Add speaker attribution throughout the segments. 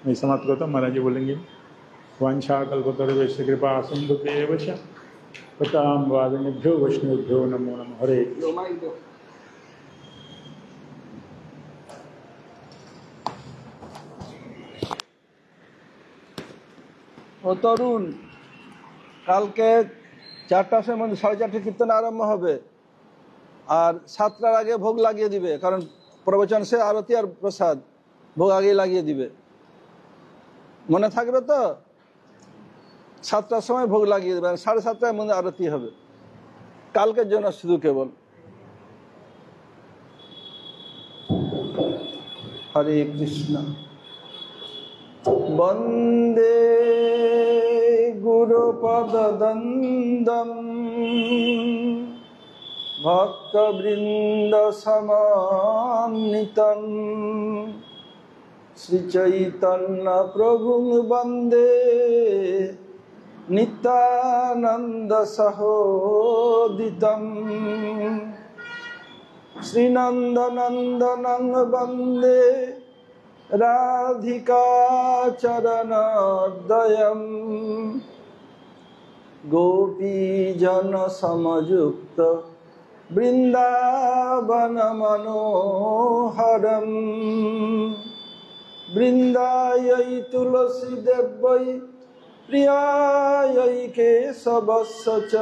Speaker 1: मैं समाप्त करता हूँ। महाराज जी बोलेंगे वांछाकल्पतरुभ्यश्च कृपा सिन्धुभ्येव च पतितानां पावनेभ्यो वैष्णवेभ्यो नमो नमः। हरे
Speaker 2: ও তরুণ, কালকে 4টার সময় 4:30 কীর্তন আরম্ভ হবে, আর 7টার আগে ভোগ লাগিয়ে দিবে, কারণ প্রবচন সে আরতি আর প্রসাদ ভোগ আগে লাগিয়ে দিবে। মনে থাকবে তো? 7টার সময় ভোগ লাগিয়ে দেবে, 7:30টার মধ্যে আরতি হবে, কালকের জন্য শুধু কেবল। হরে কৃষ্ণ। বন্দে গুরুপদদ্বন্দ্বম ভক্তবৃন্দ সমন্বিতম শ্রীচৈতন্য প্রভুং বন্দে নিত্যানন্দ সহোদিতম শ্রীনন্দনন্দনং বন্দে রাধিকা চরণোদয়ম গোপীজন সমযুক্ত বৃন্দাবন মনোহরম বৃন্দাयै তুলসী দেব্যৈ প্রিয়াयै কেশবস্য চ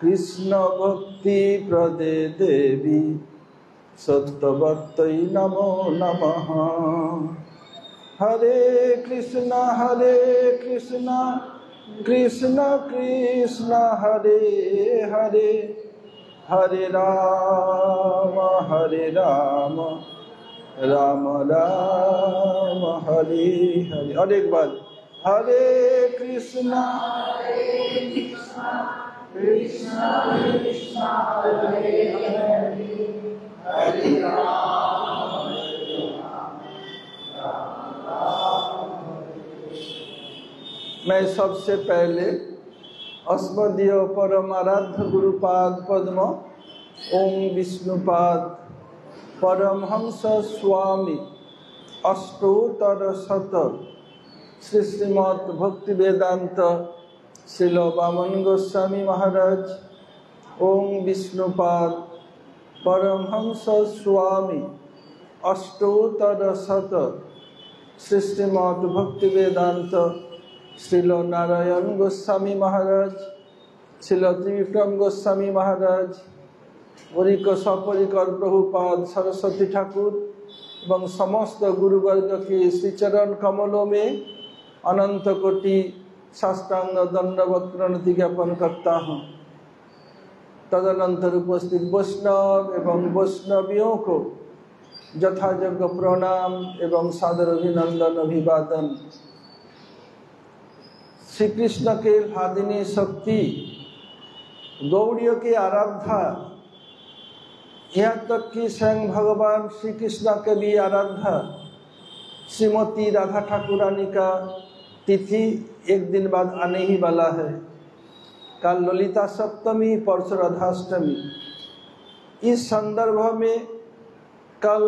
Speaker 2: কৃষ্ণ ভক্তি প্রদে দেবী সত্যবত্তৈ নমো নমঃ। হরে কৃষ্ণ কৃষ্ণ কৃষ্ণ হরে হরে, হরে রাম রাম রাম হরে হরে। और एक बार हरे कृष्ण कृष्ण कृष्ण हरे हरे, हरे राम मैं सबसे पहले अस्मदीय परम आराध्य गुरुपाद पद्म ओम विष्णुपाद परमहंस स्वामी अष्टोत्तर शत श्री श्रीमद् भक्ति वेदांत श्रील वामन गोस्वामी महाराज ओम विष्णुपाद परमहंस स्वामी अष्टोत्तर शत श्री श्रीमद् भक्ति वेदांत श्रील नारायण गोस्वामी महाराज श्रील त्रिविक्रम गोस्वामी महाराज वरिक सपरिकर प्रभुपाद सरस्वती ठाकुर एवं समस्त गुरुवर्ग के श्रीचरण कमलों में अनंत कोटि साष्टांग दंडवत प्रणति ज्ञापन करता हूँ। तदनंतर उपस्थित वैष्णव एवं वैष्णवियों को यथायोग्य प्रणाम एवं सादर अभिनंदन अभिवादन। श्री कृष्ण के भादिनी शक्ति गौड़ियों के आराध्या, यहाँ तक कि स्वयं भगवान श्री कृष्ण के भी आराध्या श्रीमती राधा ठाकुरानी का तिथि एक दिन बाद आने ही वाला है। कल ललिता सप्तमी, परसों राधाष्टमी। इस संदर्भ में कल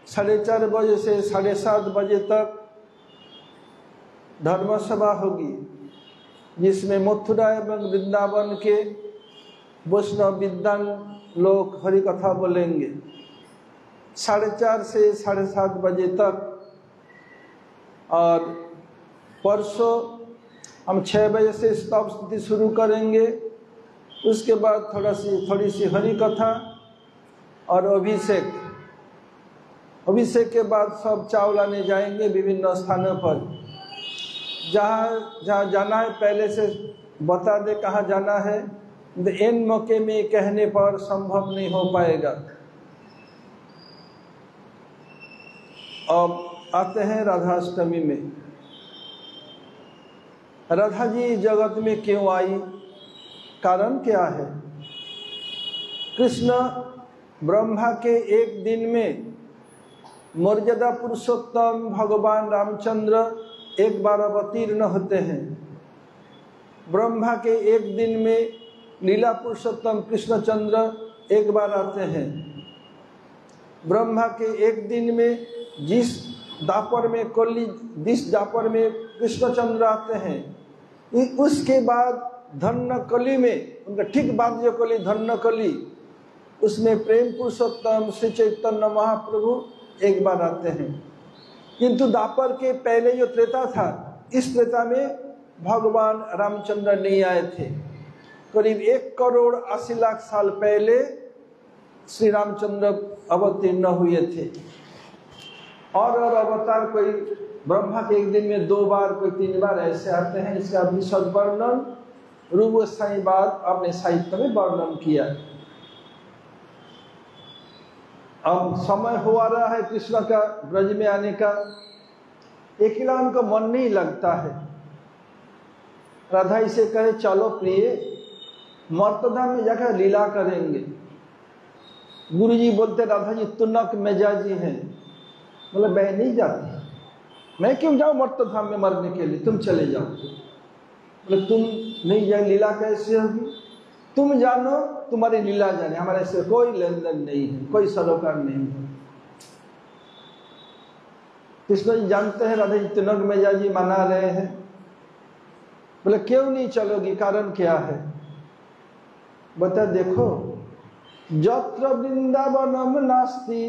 Speaker 2: 4:30 बजे से 7:30 बजे तक धर्मसभा होगी, जिसमें मथुरा एवं वृंदावन के वैष्णव विद्वान लोग हरि कथा बोलेंगे 4:30 से 7:30 बजे तक। और परसों हम 6 बजे से स्तव स्तुति शुरू करेंगे, उसके बाद थोड़ी सी हरि कथा और अभिषेक के बाद सब चावल लाने जाएंगे विभिन्न स्थानों पर। जहाँ जाना है पहले से बता दे कहाँ जाना है, इन मौके में कहने पर संभव नहीं हो पाएगा। अब आते हैं राधाष्टमी में। राधा जी जगत में क्यों आई, कारण क्या है? कृष्ण ब्रह्मा के एक दिन में मर्यादा पुरुषोत्तम भगवान रामचंद्र एक बार अवतीर्ण होते हैं। ब्रह्मा के एक दिन में लीला पुरुषोत्तम कृष्णचंद्र एक बार आते हैं। ब्रह्मा के एक दिन में जिस द्वापर में कली 20 द्वापर में कृष्णचंद्र आते हैं। उसके बाद धन्नकली में, उनका ठीक बाद जो कली धन्नकली, उसमें प्रेम पुरुषोत्तम श्री चैतन्य महाप्रभु एक बार आते हैं। किंतु द्वापर के पहले जो त्रेता था, इस त्रेता में भगवान रामचंद्र नहीं आए थे। करीब 1,80,00,000 साल पहले श्री रामचंद्र अवतीर्ण हुए थे। और अवतार कोई ब्रह्मा के एक दिन में 2 बार, कोई 3 बार ऐसे आते हैं। इसका विशद वर्णन रूप गोस्वामीपाद अपने साहित्य में वर्णन किया। अब समय हुआ रहा है कृष्ण का ब्रज में आने का, अकेला उनको मन नहीं लगता है। राधा इसे कहे चलो प्रिय, मर्तधाम में जाकर लीला करेंगे। गुरुजी बोलते राधा जी तुनक मेजाजी हैं। बोले मैं नहीं जाती, मैं क्यों जाऊं मर्तधाम में मरने के लिए, तुम चले जाओ। बोले तुम नहीं जाए लीला कैसे होगी, तुम जानो तुम्हारी लीला जाने, हमारे से कोई लेन देन नहीं है, कोई सरोकार नहीं है। कृष्ण जी जानते हैं राधा जी तुनक मेजाजी मना रहे हैं। बोले क्यों नहीं चलोगी, कारण क्या है? बता देखो, यत्र वृंदावनम नास्ति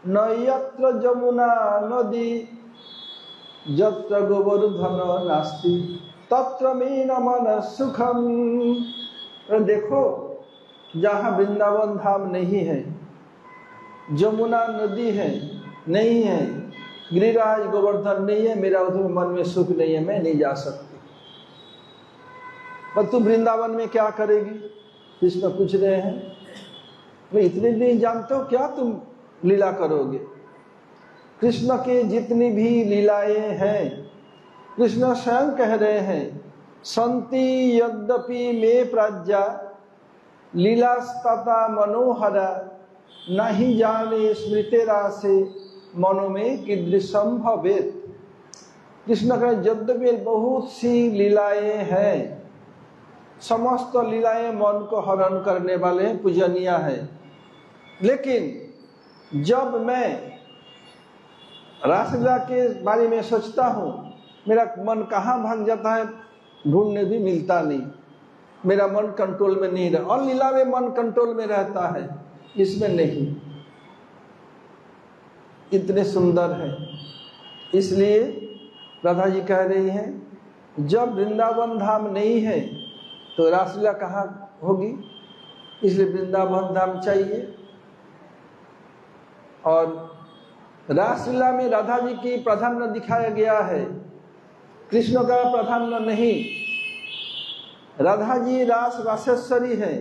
Speaker 2: न यत्र जमुना नदी, यत्र गोवर्धन नास्ति तत्र मे न मन सुखम। देखो, जहाँ वृंदावन धाम नहीं है, जमुना नदी है नहीं है, गिरिराज गोवर्धन नहीं है, मेरा उधर मन में सुख नहीं है, मैं नहीं जा सकती। पर तुम वृंदावन में क्या करेगी? कृष्ण पूछ रहे हैं। मैं इतने नहीं जानते हो क्या तुम लीला करोगे? कृष्ण के जितनी भी लीलाएं हैं, कृष्ण स्वयं कह रहे हैं, संति यद्यपि मे प्राज्ञा लीलास्तता मनोहरा, नहीं जाने स्मृतिरासे मनो में कीदृशम भवेत्। कृष्ण कह यद्यपि बहुत सी लीलाएं हैं, समस्त लीलाएं मन को हरण करने वाले पूजनीय है, लेकिन जब मैं रासलीला के बारे में सोचता हूँ, मेरा मन कहाँ भाग जाता है, ढूंढने भी मिलता नहीं, मेरा मन कंट्रोल में नहीं रहा। और लीला में मन कंट्रोल में रहता है, इसमें नहीं। इतने सुंदर है, इसलिए राधा जी कह रही हैं जब वृंदावन धाम नहीं है तो रासलीला कहाँ होगी, इसलिए वृंदावन धाम चाहिए। और रासलीला में राधा जी की प्राधान्य दिखाया गया है, कृष्ण का प्राधान्य नहीं। राधा जी रास रासेश्वरी है,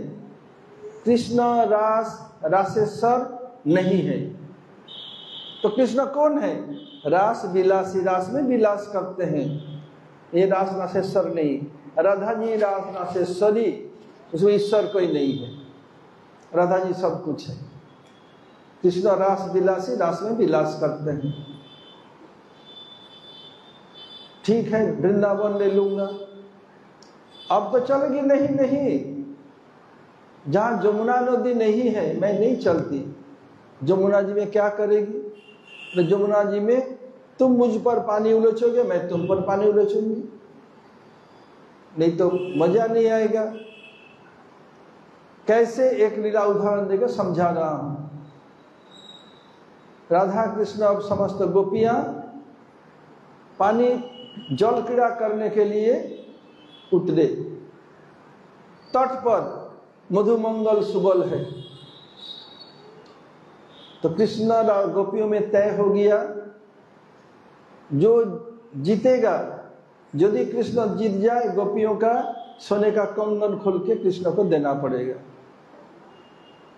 Speaker 2: कृष्ण रास रासेश्वर नहीं है। तो कृष्ण कौन है? रास विलासी, रास में विलास करते हैं, ये रास रासेश्वर नहीं। राधा जी रास रासेश्वरी, उसमें ईश्वर कोई नहीं है, राधा जी सब कुछ है। कृष्ण रास विलासी, रास में विलास करते हैं। ठीक है, वृंदावन ले लूंगा। अब तो चलेगी नहीं, नहीं, जहां जमुना नदी नहीं है मैं नहीं चलती। जमुना जी में क्या करेगी? तो जमुना जी में तुम मुझ पर पानी उलझोगे, मैं तुम पर पानी उलझूंगी, नहीं तो मजा नहीं आएगा। कैसे? एक लीला उदाहरण देकर समझा रहा हूं। राधा कृष्ण अब समस्त गोपियां पानी जल क्रीड़ा करने के लिए उतरे। तट पर मधुमंगल सुबल है, तो कृष्ण और गोपियों में तय हो गया, जो जीतेगा, यदि कृष्ण जीत जाए, गोपियों का सोने का कंगन खोल के कृष्ण को देना पड़ेगा।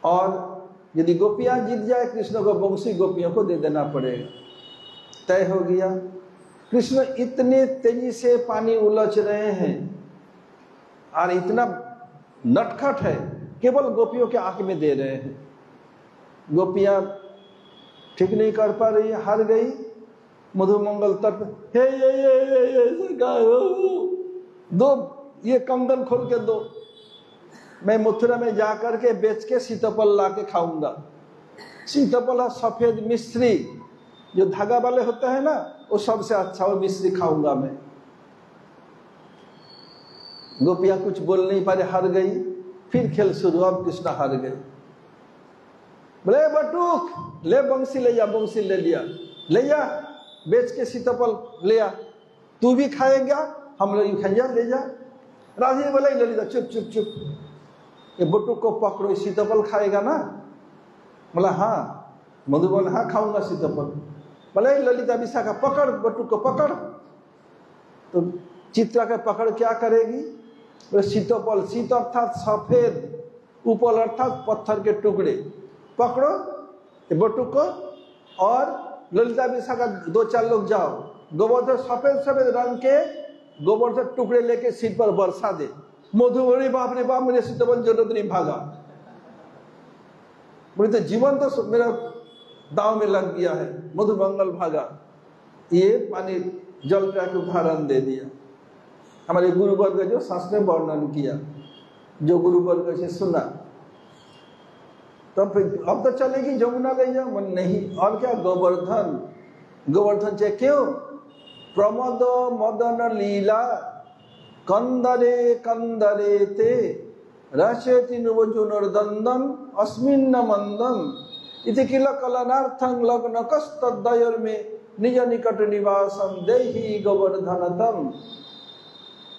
Speaker 2: और यदि गोपियां जीत जाए, कृष्ण को बंसी गोपियों को दे देना पड़ेगा। तय हो गया। कृष्ण इतने तेजी से पानी उलझ रहे हैं और इतना नटखट है, केवल गोपियों के आंख में दे रहे हैं। गोपियां ठीक नहीं कर पा रही, हार गई। मधुमंगल तट हे दो, ये कंगन खोल के दो, मैं मथुरा में जाकर के बेच के सीताफल ला के खाऊंगा। सीताफल सफेद मिश्री, जो धागा वाले होते हैं ना, वो सबसे अच्छा, वो मिश्री खाऊंगा मैं। गोपियां कुछ बोल नहीं पारे, हार गई। फिर खेल शुरू, अब कृष्ण हार गए। बोले बटुक, ले बंसी ले जा। बंसी ले लिया, ले जा, बेच के सीताफल ले आ, तू भी खाएगा, हम लोग खाएंगे, ले जा। राजी बोले ललिता चुप चुप चुप, ये बटुक को पकड़ो, सीताफल खाएगा ना? बोला हाँ। मधु बोला हाँ खाऊंगा सीताफल। बोले ललिता विशाखा पकड़, बटुक को पकड़। तो चित्रा के पकड़ क्या करेगी? बोले सीताफल, सीत अर्थात सफेद, उपल अर्थात पत्थर के टुकड़े, पकड़ो ये बटुक को। और ललिता विशाखा 2-4 लोग जाओ, गोवर्धन सफेद सफेद रंग के गोवर्धन टुकड़े लेके सिर पर बरसा दे। मधु बोली बाप रे बाप, मेरे सीताफल जरूरत नहीं, भागा। बोले तो जीवन तो मेरा दाव में लग गया है। मधु मंगल भागा। ये पानी जल का उदाहरण दे दिया। हमारे गुरुवर्ग जो शास्त्र में वर्णन किया, जो गुरुवर्ग से सुना, तब फिर अब तो चलेगी जमुना ले जाओ, मन नहीं। और क्या? गोवर्धन, गोवर्धन चाहिए। क्यों? प्रमोद मदन लीला कंदरे कंदरे ते रचयति नुवजुनर्दंदन अस्मिन्न मंदन इति किल कलनार्थं लग्नकस्तद्वयोर में निज निकट निवासम देहि गोवर्धनतम।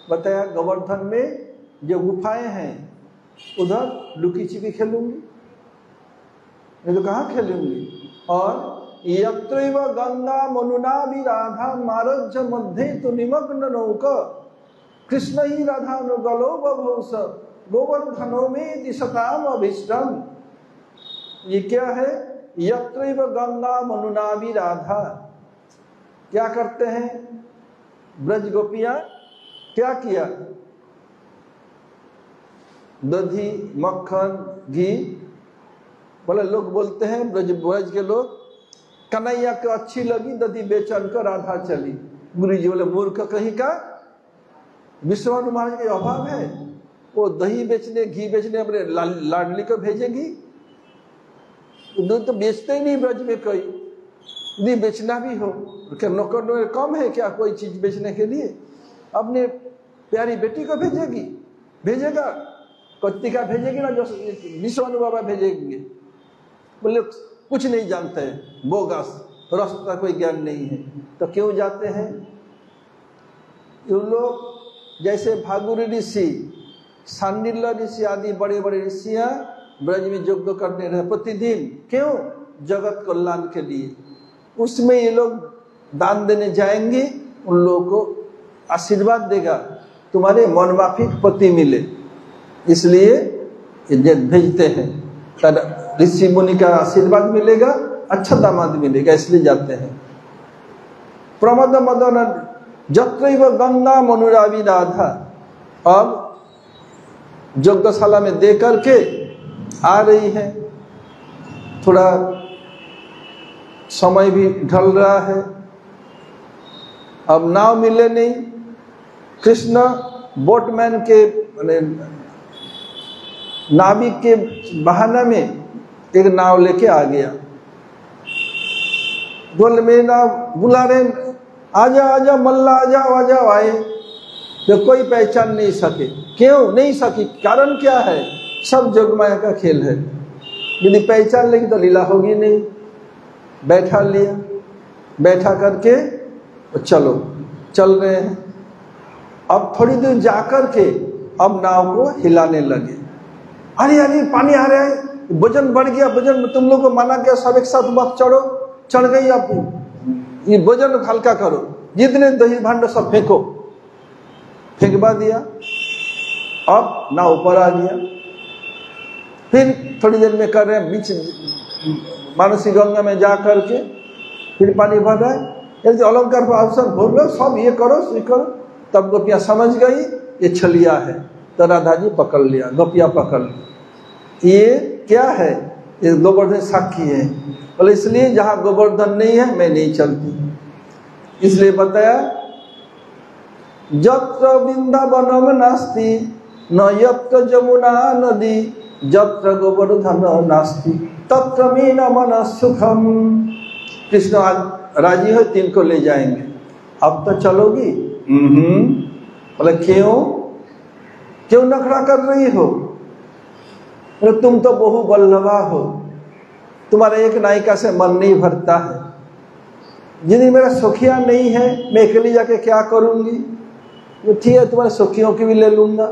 Speaker 2: बताया गोवर्धन में जो गुफाएं हैं, उधर लुकी छिपी खेलूंगी, नहीं तो कहाँ खेलूंगी। और यत्रैव गंगा मनुना विराधा मारज्य मध्य तो निमग्न नौक कृष्ण ही राधानुगलो बभूष गोवर्धनो में दिशताम अभिष्टम। ये क्या है? यत्रैव गंगा मनुना विराधा। क्या करते हैं ब्रज गोपियां? क्या किया? दधी मक्खन घी, बोले लोग बोलते हैं ब्रज के लोग, कन्हैया को अच्छी लगी दधी बेचन को राधा चली। गुरु जी बोले मूर्ख कहीं का, विश्वानु महाराज के अभाव है, वो दही बेचने घी बेचने अपने लाडली को भेजेगी? दूध तो बेचते ही नहीं ब्रज में कोई, यदि बेचना भी हो क्या नौकर कम है क्या कोई चीज बेचने के लिए? अपने प्यारी बेटी को भेजेगी, भेजेगा, कत्तिका भेजेगी ना, जो विश्वानु बाबा भेजेंगे। बोले कुछ नहीं जानते हैं, बोगस, रास्ते का कोई ज्ञान नहीं है। तो क्यों जाते हैं? ये लोग जैसे भागुरी ऋषि, सांडिल्य ऋषि आदि बड़े बड़े ऋषियां ब्रज में यज्ञ करने रहे प्रतिदिन। क्यों? जगत कल्याण के लिए। उसमें ये लोग दान देने जाएंगे, उन लोगों को आशीर्वाद देगा, तुम्हारे मनमाफिक पति मिले, इसलिए भेजते हैं। ऋषि मुनि का आशीर्वाद मिलेगा, अच्छा दामाद मिलेगा, इसलिए जाते हैं। प्रमद मदन जत्रैव गंगा मनुरावी राधा। अब यज्ञशाला में दे करके आ रही है, थोड़ा समय भी ढल रहा है, अब नाव मिले नहीं। कृष्ण बोटमैन के नाविक के बहाने में एक नाव लेके आ गया। बोले मेरी नाव बुला रहे, आजा आजा मल्ला आजाओ आजाओ। आए तो कोई पहचान नहीं सके। क्यों नहीं सकी? कारण क्या है? सब जोगमाया का खेल है। यदि पहचान लेगी तो लीला होगी नहीं। बैठा लिया, बैठा करके चलो, चल रहे हैं। अब थोड़ी दूर जाकर के अब नाव को हिलाने लगे। अरे अरे पानी आ रहा है, वजन बढ़ गया, वजन तुम लोग को माना गया सब एक साथ मत चढ़ो। चढ़ गई, अब ये वजन हल्का करो, जितने दही भांड सब फेंको। फेंकवा दिया, अब नाव ऊपर आ गया। फिर थोड़ी देर में कर रहे हैं, बीच मानसी गंगा में जा करके फिर पानी भर रहा है। अलंकार अवसर भोग लो, सब ये करो ये करो। तब गोपियां समझ गई ये छलिया है, तो राधा जी पकड़ लिया, गोपियां पकड़ ली। ये क्या है? ये गोवर्धन साक्षी है। बोले इसलिए जहां गोवर्धन नहीं है मैं नहीं चलती। इसलिए बताया जत्र वृंदावनम नास्ति न यत्र जमुना नदी जत्र गोवर्धन नास्ति तत्र मे न मन सुखम। कृष्ण राजी हो 3 को ले जाएंगे। अब तो चलोगी? बोले क्यों नखरा कर रही हो? बोले तुम तो बहु बल्लभा हो, तुम्हारे एक नायिका से मन नहीं भरता है। यदि मेरा सखिया नहीं है मैं अकेली जाके क्या करूंगी? तो ठीक है तुम्हारे सखियों की भी ले लूंगा।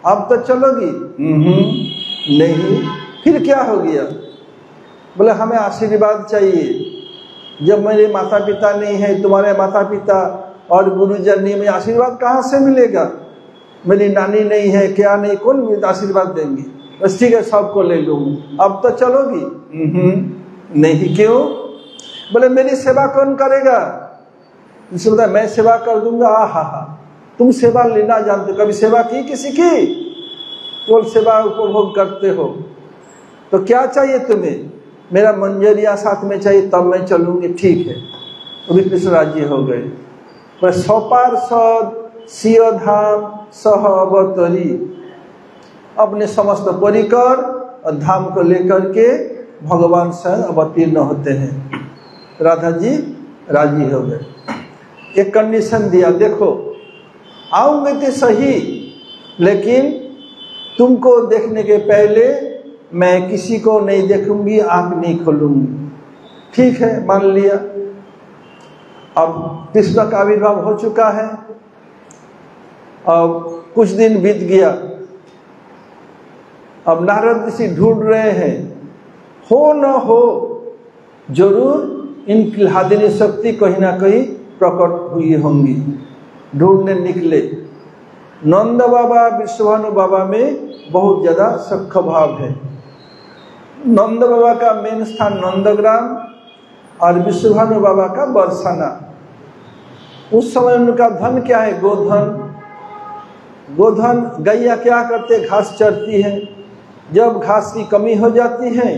Speaker 2: अब तो चलोगी? नहीं। फिर क्या हो गया? बोले हमें आशीर्वाद चाहिए। जब मेरे माता पिता नहीं है, तुम्हारे माता पिता और गुरुजन नहीं, मुझे आशीर्वाद कहाँ से मिलेगा? मेरी नानी नहीं है, क्या नहीं, कौन मुझे आशीर्वाद देंगे? बस ठीक है सबको ले लूंगा। अब तो चलोगी? नहीं। क्यों? बोले मेरी सेवा कौन करेगा? इससे बोला मैं सेवा कर दूंगा। हा तुम सेवा लेना जानते हो? कभी सेवा की किसी की? केवल सेवा उपभोग करते हो। तो क्या चाहिए तुम्हें? मेरा मंजरिया साथ में चाहिए, तब मैं चलूंगी। ठीक है। अभी कृष्ण राजी हो गए। पर सपार्षद सिय धाम सह अवतरी, अपने समस्त परिकर और धाम को लेकर के भगवान स्वयं अवतीर्ण होते हैं। राधा जी राजी हो गए। एक कंडीशन दिया, देखो आऊंगे तो सही, लेकिन तुमको देखने के पहले मैं किसी को नहीं देखूंगी, आंख नहीं खोलूंगी। ठीक है, मान लिया। अब कृष्ण का आविर्भाव हो चुका है। अब कुछ दिन बीत गया। अब नारद ऋषि ढूंढ रहे हैं, हो न हो जरूर इन किल्हादिनी शक्ति कहीं ना कहीं प्रकट हुई होंगी। ढूंढने निकले। नंद बाबा विश्वभानु बाबा में बहुत ज्यादा सख्त भाव है। नंद बाबा का मेन स्थान नंदग्राम और विश्वभानु बाबा का बरसाना। उस समय उनका धन क्या है? गोधन। गोधन गैया क्या करते? घास चरती है। जब घास की कमी हो जाती है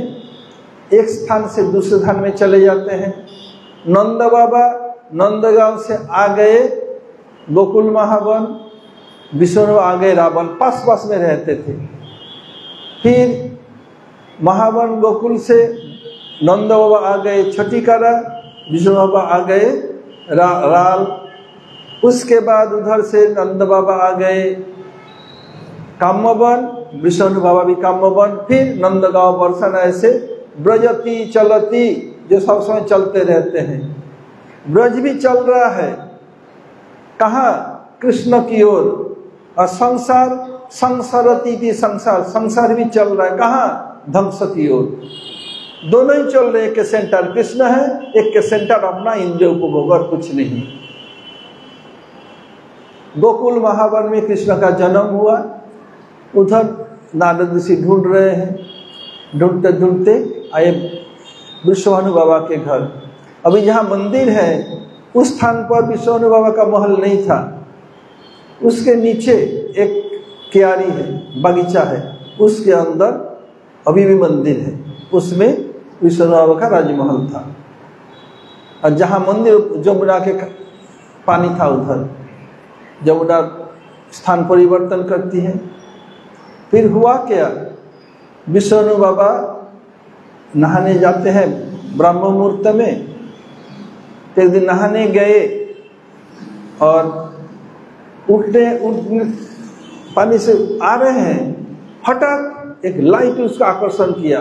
Speaker 2: एक स्थान से दूसरे स्थान में चले जाते हैं। नंद बाबा नंदगांव से आ गए गोकुल महावन, विष्णु आ गए रावण, पास पास में रहते थे। फिर महावन गोकुल से नंद बाबा आ गए छठीकारा, विष्णु बाबा आ गए राल। उसके बाद उधर से नंद बाबा आ गए कामवन, विष्णु बाबा भी कामवन। फिर नंदगांव बरसाना, ऐसे ब्रजती चलती जो सब समय चलते रहते हैं। ब्रज भी चल रहा है कहाँ? कृष्ण की ओर। और संसार संसारती थी, संसार भी चल रहा है कहाँ? ध्वंस की ओर। दोनों ही चल रहे। एक के सेंटर कृष्ण है, एक के सेंटर अपना इंद्रिय उपभोग और कुछ नहीं। गोकुल महावन में कृष्ण का जन्म हुआ। उधर नारद ऋषि ढूंढ रहे हैं। ढूंढते ढूंढते आए विश्वभानु बाबा के घर। अभी जहाँ मंदिर है उस स्थान पर विश्वभानु बाबा का महल नहीं था। उसके नीचे एक क्यारी है, बगीचा है, उसके अंदर अभी भी मंदिर है। उसमें विष्णु बाबा का राजमहल था। और जहाँ मंदिर जमुना के पानी था, उधर जमुना स्थान परिवर्तन करती है। फिर हुआ क्या? विष्णु बाबा नहाने जाते हैं ब्रह्म मुहूर्त में। एक दिन नहाने गए और उठने पानी से आ रहे हैं, हठात एक लाइट उसका आकर्षण किया।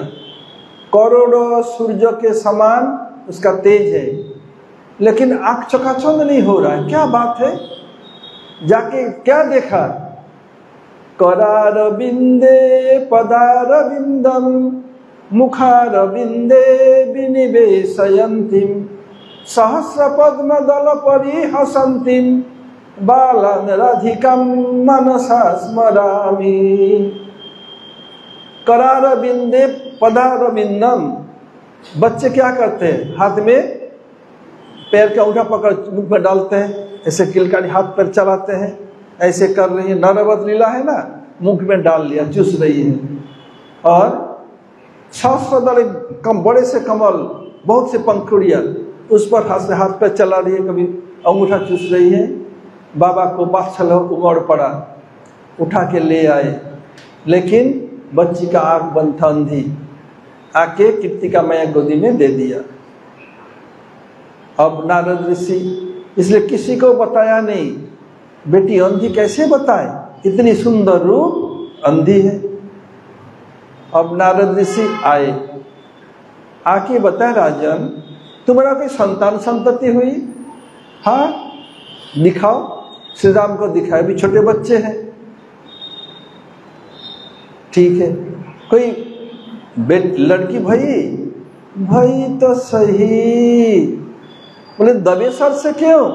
Speaker 2: करोड़ों सूर्य के समान उसका तेज है, लेकिन आंख चकाचौंध नहीं हो रहा है। क्या बात है? जाके क्या देखा? करारविंदे पदारविंदम मुखारविंदे विनिवेशयन्तीम सहस्र पद्म दल परिहसन्तीम बालां राधिकां मनसा स्मरामि। करारविंदे पदारविंदम। बच्चे क्या करते हैं? हाथ में पैर का अंगूठा पकड़ मुख में डालते हैं, ऐसे किलकारी हाथ पैर चलाते हैं, ऐसे कर रही है। नरवत लीला है ना, मुख में डाल लिया, चूस रही है। और 600 दल कम बड़े से कमल, बहुत से पंखुड़ियाँ उस पर हाथ से हाथ पैर चला रही है, कभी अंगूठा चूस रही है। बाबा को बाछल उमड़ पड़ा, उठा के ले आए, लेकिन बच्ची का आँख बंद था, अंधी। आके कृतिका मैया गोदी में दे दिया। अब नारद ऋषि इसलिए किसी को बताया नहीं, बेटी अंधी कैसे बताए, इतनी सुंदर रूप अंधी है। अब नारद ऋषि आए, आके बताए राजन तुम्हारा कोई संतान संतति हुई? हाँ दिखाओ। श्री राम को दिखाए, भी छोटे बच्चे हैं। ठीक है, कोई लड़की भाई तो सही। बोले दबे सर से क्यों?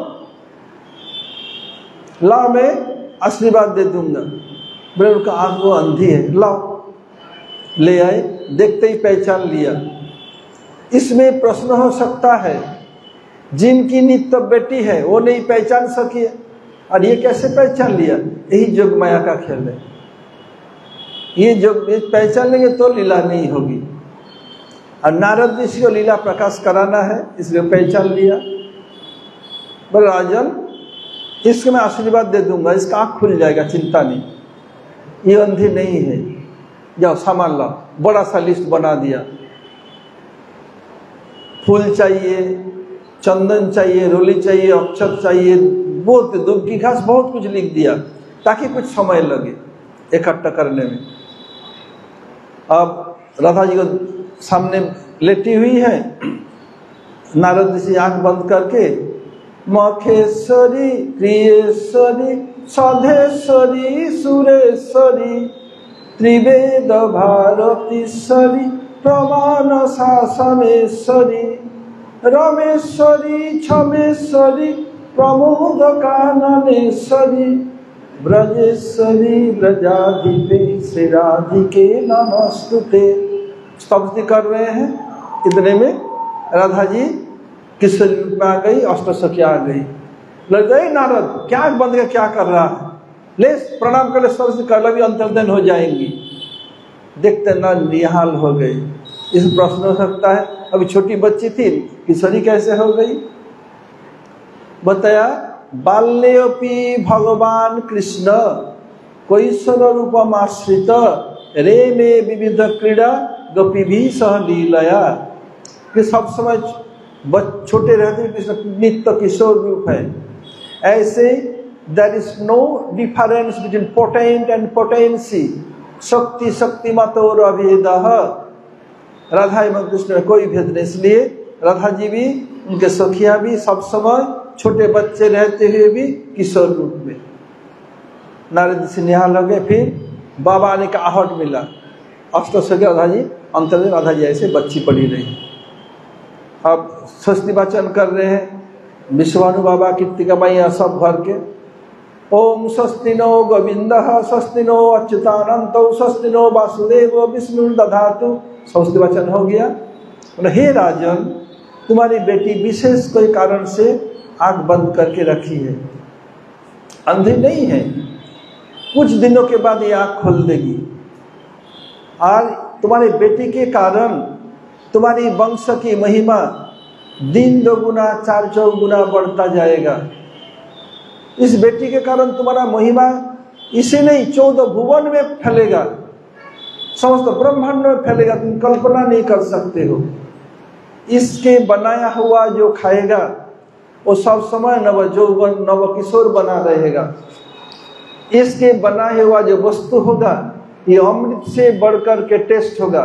Speaker 2: लाओ मैं आशीर्वाद दे दूंगा। बोले उनका आंख वो अंधी है, लाओ। ले आए, देखते ही पहचान लिया। इसमें प्रश्न हो सकता है, जिनकी नित्य बेटी है वो नहीं पहचान सकी और ये कैसे पहचान लिया? यही जोग माया का खेल है। ये जो पहचान लेंगे तो लीला नहीं होगी, और नारद ऋषि को लीला प्रकाश कराना है, इसलिए पहचान लिया। बोले राजन इसको मैं आशीर्वाद दे दूंगा, इसका आँख खुल जाएगा, चिंता नहीं, ये अंधी नहीं है। जाओ सामान लाओ। बड़ा सा लिस्ट बना दिया। फूल चाहिए, चंदन चाहिए, रोली चाहिए, अक्षत चाहिए, बहुत दूब की घास, बहुत कुछ लिख दिया ताकि कुछ समय लगे इकट्ठा करने में। अब राधा जी को सामने लेटी हुई है, नारद ऋषि आंख बंद करके मखेश्वरी प्रियेश्वरी साधेश्वरी सुरेश्वरी त्रिवेद भारतीश्वरी प्रमाण शासनेश्वरी रमेश्वरी क्षमेश्वरी प्रमोद काननेश्वरी ब्रजेश्वरी ब्रजाधिपे श्री राधिके नमस्तुते। स्तुति कर रहे हैं। इतने में राधा जी किस रूप में आ गई? अष्टसखी आ गई। लग गई नारद क्या बंद के क्या कर रहा है? ले प्रणाम कर ले, स्तुति कर ले, अंतर्धन हो जाएंगी। देखते ना निहाल हो गई। इस प्रश्न हो सकता है अभी छोटी बच्ची थी, किशोरी कैसे हो गई? बताया बाल्योपि भगवान कृष्ण कैशोर रूपमाश्रित रे में विविध क्रीड़ा गोपी भी सह लीलया। कि सब समय छोटे रहते कृष्ण नित्य किशोर रूप है। ऐसे there is no difference between potent and potency, शक्ति शक्तिमतोर अभेदः। राधा एवं कृष्ण में कोई भेद नहीं, इसलिए राधा जी भी उनके सखिया भी सब समय छोटे बच्चे रहते हुए भी किशोर रूप में। नारद से निहाल हो गए। फिर बाबा ने का आहट मिला, अष्टसखी राधा जी अंतर राधा जी ऐसे बच्ची पड़ी रही। अब स्वस्ति वाचन कर रहे हैं विश्वानु बाबा कीर्तिका मैया सब भर के। ओम स्वस्ति नो गोविंद स्वस्ति नो अच्युतानंत स्वस्ति नो वासुदेव विष्णु दधातु। स्वस्ति वाचन हो गया। हे राजन तुम्हारी बेटी विशेष कोई कारण से आंख बंद करके रखी है, अंधी नहीं है, कुछ दिनों के बाद ये आंख खोल देगी। और तुम्हारी बेटी के कारण तुम्हारी वंश की महिमा दिन 2 गुना 4 चौगुना बढ़ता जाएगा। इस बेटी के कारण तुम्हारा महिमा इसे नहीं 14 भुवन में फैलेगा, समस्त ब्रह्मांड में फैलेगा, तुम कल्पना नहीं कर सकते हो। इसके बनाया हुआ जो खाएगा वो सब समय नव यौवन नव किशोर बना रहेगा। इसके बनाया हुआ जो वस्तु होगा ये अमृत से बढ़कर के टेस्ट होगा।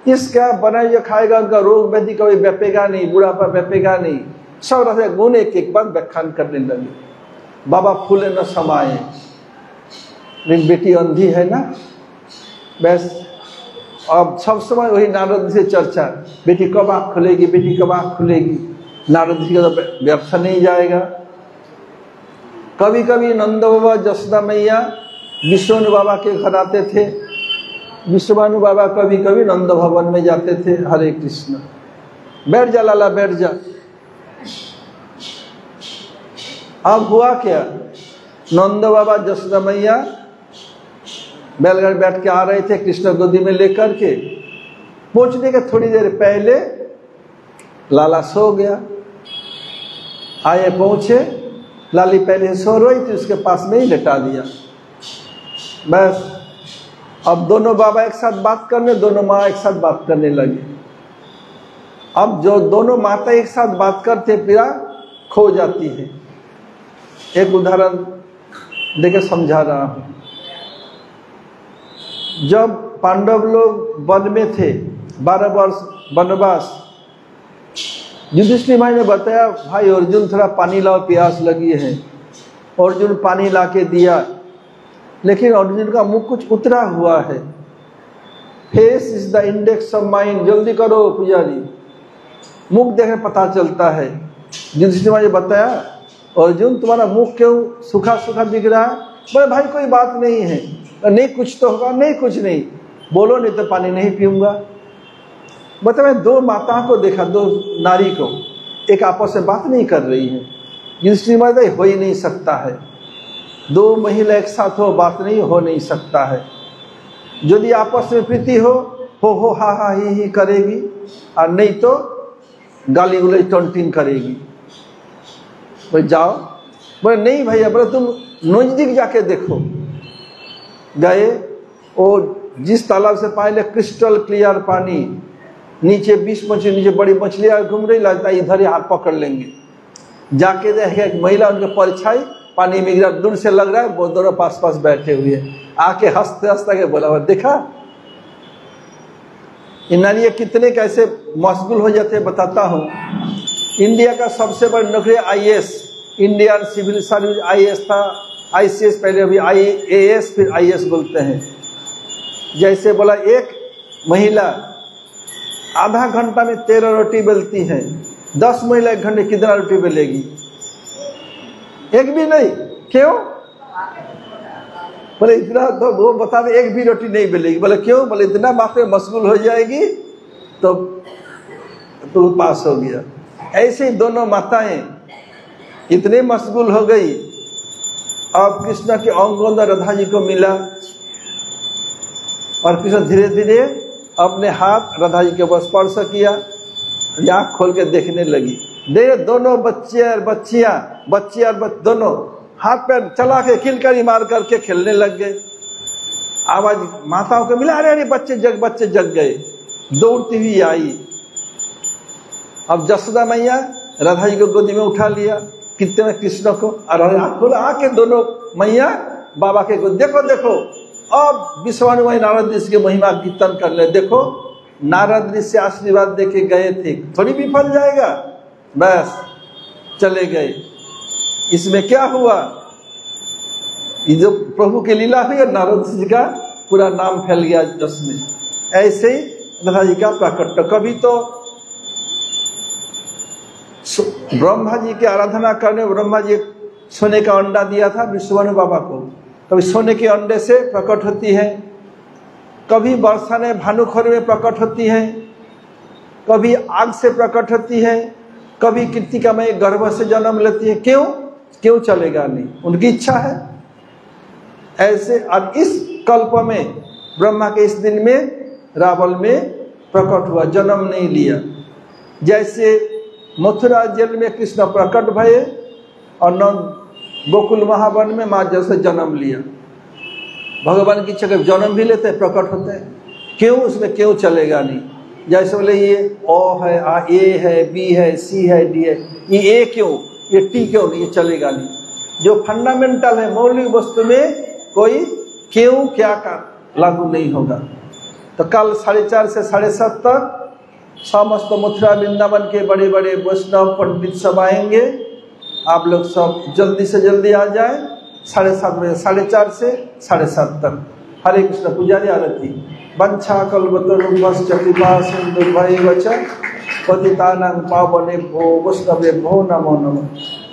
Speaker 2: इसका बनाया जो खाएगा उनका रोग व्याधि कभी व्यापेगा नहीं, बुढ़ापा व्यापेगा नहीं। सब रहे गुण एक बार व्याख्यान करने लगे। बाबा फूले न समाये। लेकिन बेटी अंधी है ना, बस अब सब समय वही नारद से चर्चा, बेटी कब आँख खुलेगी, बेटी कब आँख खुलेगी। नारद जी का तो व्यर्थ नहीं जाएगा। कभी कभी नंद बाबा जसोदा मैया विष्णु बाबा के घर आते थे, विश्वानु बाबा कभी कभी नंद भवन में जाते थे। हरे कृष्ण, बैठ जा लाला बैठ जा। अब हुआ क्या, नंद बाबा जसोदा मैया बैलगाड़ी बैठ के आ रहे थे कृष्ण गोदी में लेकर के। पहुंचने के थोड़ी देर पहले लाला सो गया। आए पहुंचे, लाली पहले सो रही थी, उसके पास में ही लेटा दिया। बस अब दोनों बाबा एक साथ बात करने, दोनों माँ एक साथ बात करने लगी। अब जो दोनों माता एक साथ बात करते पीड़ा खो जाती है। एक उदाहरण देकर समझा रहा हूं। जब पांडव लोग वन में थे 12 वर्ष वनवास, युधिष्ठिर भाई ने बताया भाई अर्जुन थोड़ा पानी लाओ, प्यास लगी है। अर्जुन पानी ला के दिया, लेकिन अर्जुन का मुख कुछ उतरा हुआ है। Face is the index of mind, जल्दी करो पुजारी, मुख देखने पता चलता है। युधिष्ठिर भाई ने बताया अर्जुन तुम्हारा मुख क्यों सूखा सूखा दिख रहा है? बोले भाई कोई बात नहीं है। नहीं कुछ तो होगा? नहीं कुछ नहीं। बोलो नहीं तो पानी नहीं पीऊंगा। मतलब मैं दो माताओं को देखा, दो नारी को, एक आपस में बात नहीं कर रही है। युधिष्ठिर भाई हो ही नहीं सकता है, दो महिला एक साथ हो, बात नहीं हो नहीं सकता है। यदि आपस में प्रीति हो हा हा ही करेगी, और नहीं तो गाली गुलज टोंटिन करेगी। बोले जाओ। बोले नहीं भैया, बोले तुम नजदीक जाके देखो। गए, और जिस तालाब से पहले क्रिस्टल क्लियर पानी, नीचे 20 मछली, नीचे बड़ी मछलियां घूम रही, लगता है इधर ही हाथ पकड़ लेंगे। जाके देखे एक महिला उनके परछाई पानी में गिरा, दूर से लग रहा है वो दोनों पास पास बैठे हुए। आके हंसते हंसते के बोला वो देखा इन नारियां कितने कैसे मशगूल हो जाते हैं। बताता हूँ, इंडिया का सबसे बड़ी नौकरी IAS, Indian civil service IAS था, ICS पहले, अभी IAS फिर IAS बोलते हैं। जैसे बोला एक महिला आधा घंटा में 13 रोटी बेलती है, 10 महिला 1 घंटे कितना रोटी बेलेगी? एक भी नहीं। क्यों? बोले इतना तो वो बता दे, एक भी रोटी नहीं बेलेगी। बोले क्यों? बोले इतना बात में मशगूल हो जाएगी तो पास हो गया। ऐसे ही दोनों माताएं इतने मशगूल हो गई। अब कृष्ण के अंगों राधा जी को मिला, और कृष्ण धीरे धीरे अपने हाथ राधा जी के ऊपर स्पर्श किया, आँख खोल के देखने लगी। दे दोनों बच्चे और बच्चियां दोनों हाथ पैर चला के किलकारी मार करके खेलने लग गए। आवाज माताओं को मिला, अरे अरे बच्चे जग गए। दौड़ती हुई आई। अब जसोदा मैया राधा जी को गोदी में उठा लिया, कितने में कृष्ण को, और आँख खोला, आके दोनों मैया बाबा के गोद, देखो देखो अब विश्वानु नारद ऋषि की महिमा कीर्तन कर ले। देखो नारद ऋषि से आशीर्वाद देके गए थे, थोड़ी विफल जाएगा, बस चले गए। इसमें क्या हुआ? ये जो प्रभु की लीला हुई, नारद जी का पूरा नाम फैल गया जस में। ऐसे ही राधा जी का प्रकट। कभी तो ब्रह्मा जी की आराधना करने, ब्रह्मा जी सोने का अंडा दिया था विश्वनु बाबा को, कभी सोने के अंडे से प्रकट होती है, कभी वर्षा ने भानुखोर में प्रकट होती है, कभी आग से प्रकट होती है, कभी कृतिका में गर्भ से जन्म लेती है। क्यों चलेगा नहीं? उनकी इच्छा है। ऐसे अब इस कल्प में ब्रह्मा के इस दिन में रावल में प्रकट हुआ, जन्म नहीं लिया। जैसे मथुरा जेल में कृष्ण प्रकट भये, और गोकुल महावन में माँ जैसे जन्म लिया। भगवान की जगह जन्म भी लेते हैं, प्रकट होते हैं। क्यों? उसमें क्यों चलेगा नहीं? जैसे बोले ये ओ है, ए है, बी है, सी है, डी है, ये ए क्यों, ये टी क्यों नहीं? ये चलेगा नहीं। जो फंडामेंटल है, मौलिक वस्तु में कोई क्यों क्या का लागू नहीं होगा। तो कल 4:30 से 7:30 तक समस्त मथुरा वृंदावन के बड़े बड़े वैष्णव पंडित सब आएंगे। आप लोग सब जल्दी से जल्दी आ जाए। 7:30 बजे, 4:30 से 7:30 तक। हरे कृष्ण। पुजारी आरती। वंशा कल्पतरुभ्यश्च कृपा सिन्धुभ्यैव च पतितानां पावनेभ्यो वैष्णवेभ्यो नमो नमः।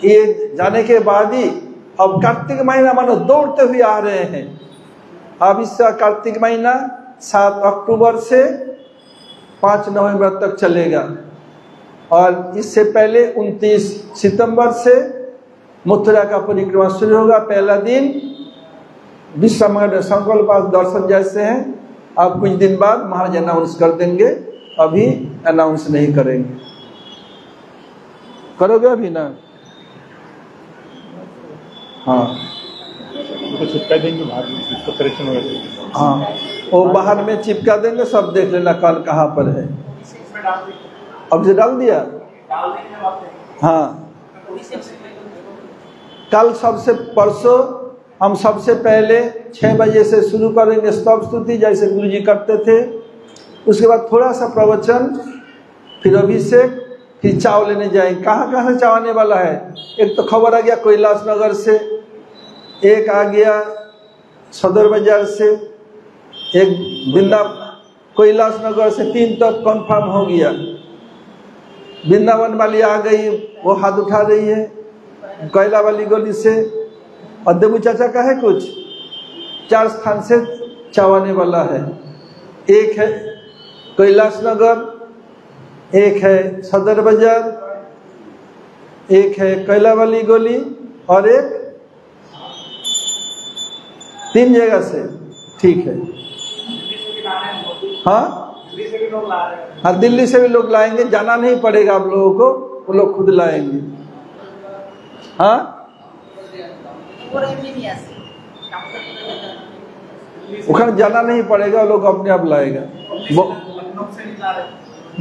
Speaker 2: ये जाने के बाद ही अब कार्तिक महीना मानो दौड़ते हुए आ रहे हैं। अब इसका कार्तिक महीना 7 अक्टूबर से 5 नवंबर तक चलेगा, और इससे पहले 29 सितंबर से मथुरा का परिक्रमा शुरू होगा। पहला दिन विश्वमंगल संकल्प दर्शन जैसे हैं। अब कुछ दिन बाद महाराज अनाउंस कर देंगे, अभी अनाउंस नहीं करेंगे। करोगे अभी ना? हाँ
Speaker 1: तो चिपका देंगे बाहर, इसको करेक्शन होगा।
Speaker 2: हाँ वो बाहर में चिपका देंगे, सब देख लेना कल कहाँ पर है। अब से डाल दिया। हाँ, कल सबसे परसों हम सबसे पहले 6 बजे से शुरू करेंगे स्तव स्तुति, जैसे गुरु जी करते थे। उसके बाद थोड़ा सा प्रवचन, फिर अभिषेक, फिर चाव लेने जाएंगे। कहाँ कहाँ से चाव आने वाला है? एक तो खबर आ गया कैलाश नगर से, एक आ गया सदर बाजार से, एक कैलाश नगर से, 3 तक कंफर्म हो गया। वृंदावन वाली आ गई, वो हाथ उठा रही है कैला वाली गली से। और देवू चाचा का है कुछ 4 स्थान से चावाने वाला है। एक है कैलाश नगर, एक है सदर बाजार, एक है कैला वाली गली, और एक 3 जगह से। ठीक है। हाँ हाँ, दिल्ली से भी लोग लाएंगे, जाना नहीं पड़ेगा आप लोगों को, वो लोग खुद लाएंगे। हाँ, उखड़ जाना नहीं पड़ेगा, लोग अपने आप लाएगा।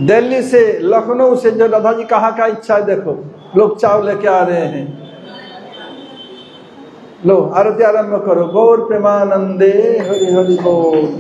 Speaker 2: दिल्ली से, लखनऊ से, जो राधा जी कहाँ का इच्छा है, देखो लोग चाव लेके आ रहे हैं। लो आरती आरंभ करो। गौर प्रेमानंदे हरि हरि बोल।